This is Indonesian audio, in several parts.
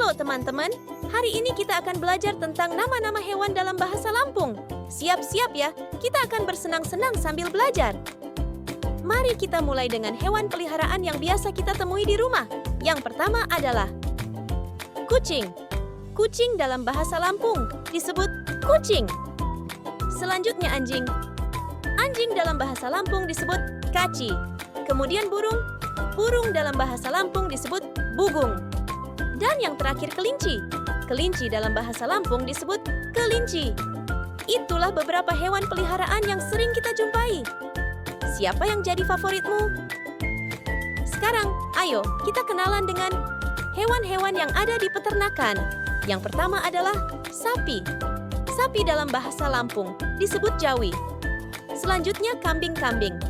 Halo teman-teman, hari ini kita akan belajar tentang nama-nama hewan dalam bahasa Lampung. Siap-siap ya, kita akan bersenang-senang sambil belajar. Mari kita mulai dengan hewan peliharaan yang biasa kita temui di rumah. Yang pertama adalah kucing. Kucing dalam bahasa Lampung disebut kucing. Selanjutnya anjing. Anjing dalam bahasa Lampung disebut kaci. Kemudian burung. Burung dalam bahasa Lampung disebut bugung. Dan yang terakhir kelinci. Kelinci dalam bahasa Lampung disebut kelinci. Itulah beberapa hewan peliharaan yang sering kita jumpai. Siapa yang jadi favoritmu? Sekarang, ayo kita kenalan dengan hewan-hewan yang ada di peternakan. Yang pertama adalah sapi. Sapi dalam bahasa Lampung disebut jawi. Selanjutnya kambing-kambing.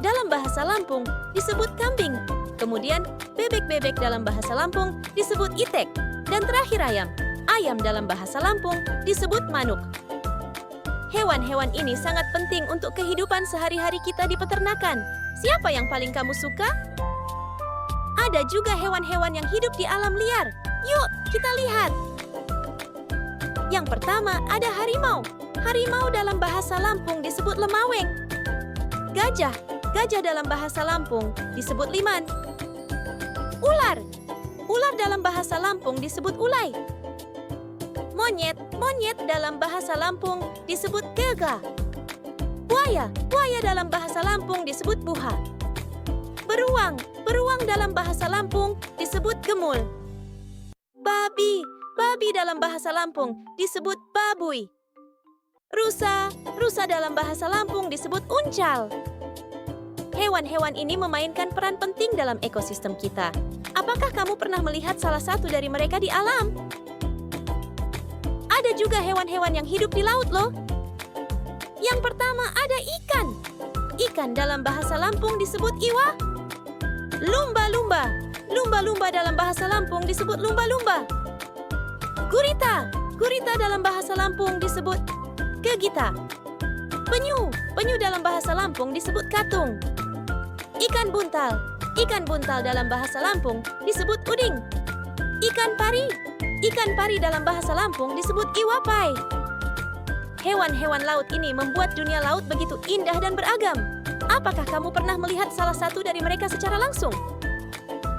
Dalam bahasa Lampung disebut kambing. Kemudian bebek-bebek dalam bahasa Lampung disebut itek. Dan terakhir ayam. Ayam dalam bahasa Lampung disebut manuk. Hewan-hewan ini sangat penting untuk kehidupan sehari-hari kita di peternakan. Siapa yang paling kamu suka? Ada juga hewan-hewan yang hidup di alam liar. Yuk, kita lihat. Yang pertama ada harimau. Harimau dalam bahasa Lampung disebut lemaweng. Gajah. Gajah dalam bahasa Lampung disebut liman. Ular. Ular dalam bahasa Lampung disebut ulai. Monyet. Monyet dalam bahasa Lampung disebut kega. Buaya. Buaya dalam bahasa Lampung disebut buha. Beruang. Beruang dalam bahasa Lampung disebut gemul. Babi. Babi dalam bahasa Lampung disebut babuy. Rusa. Rusa dalam bahasa Lampung disebut uncal. Hewan-hewan ini memainkan peran penting dalam ekosistem kita. Apakah kamu pernah melihat salah satu dari mereka di alam? Ada juga hewan-hewan yang hidup di laut loh. Yang pertama ada ikan. Ikan dalam bahasa Lampung disebut iwa. Lumba-lumba. Lumba-lumba dalam bahasa Lampung disebut lumba-lumba. Gurita. Gurita dalam bahasa Lampung disebut gegita. Penyu. Penyu dalam bahasa Lampung disebut katung. Ikan buntal. Ikan buntal dalam bahasa Lampung disebut uding. Ikan pari. Ikan pari dalam bahasa Lampung disebut iwapai. Hewan-hewan laut ini membuat dunia laut begitu indah dan beragam. Apakah kamu pernah melihat salah satu dari mereka secara langsung?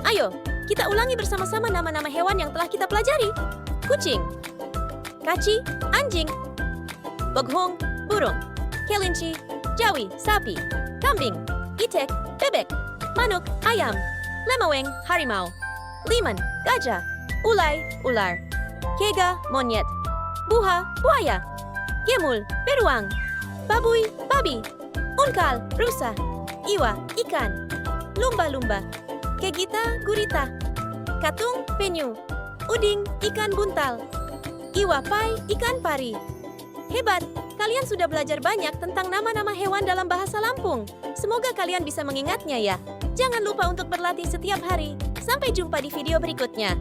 Ayo, kita ulangi bersama-sama nama-nama hewan yang telah kita pelajari. Kucing, kaci, anjing, boghong, burung, kelinci, jawi, sapi, kambing, itek, bebek, manuk, ayam, lemaweng, harimau, liman, gajah, ulai, ular, kega, monyet, buha, buaya, gemul, beruang, babuy, babi, unkal, rusa, iwa, ikan, lumba-lumba, kegita, gurita, katung, penyu, uding, ikan buntal, iwapai, ikan pari. Hebat! Kalian sudah belajar banyak tentang nama-nama hewan dalam bahasa Lampung. Semoga kalian bisa mengingatnya ya. Jangan lupa untuk berlatih setiap hari. Sampai jumpa di video berikutnya.